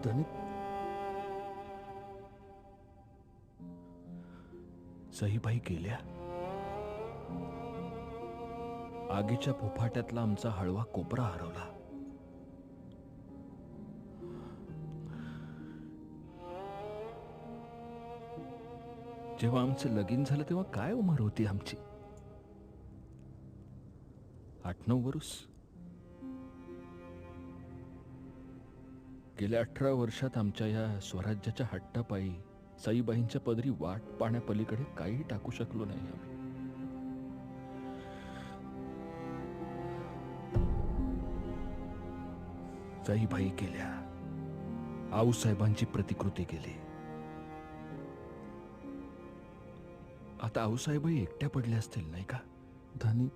धनिक सईबाई गेल्या. आगीच्या फुफाट्यातला आमचा हळवा कोपरा हरवला. जेव्हा आमचं लगीन झालं तेव्हा काय उमर होती आमची? 8-9 वर्ष. गेल्या 18 वर्षात आमच्या या स्वराज्याच्या हट्टापायी सईबाईंच्या पदरी वाट पाण्यापलीकडे काही टाकू शकलो नाही आम्ही. सईबाई गेल्या. आऊसाहेबांची प्रतिकृती गेली. आता आऊसाहेबही एकट्या पडल्या असतील नाही का? धनिक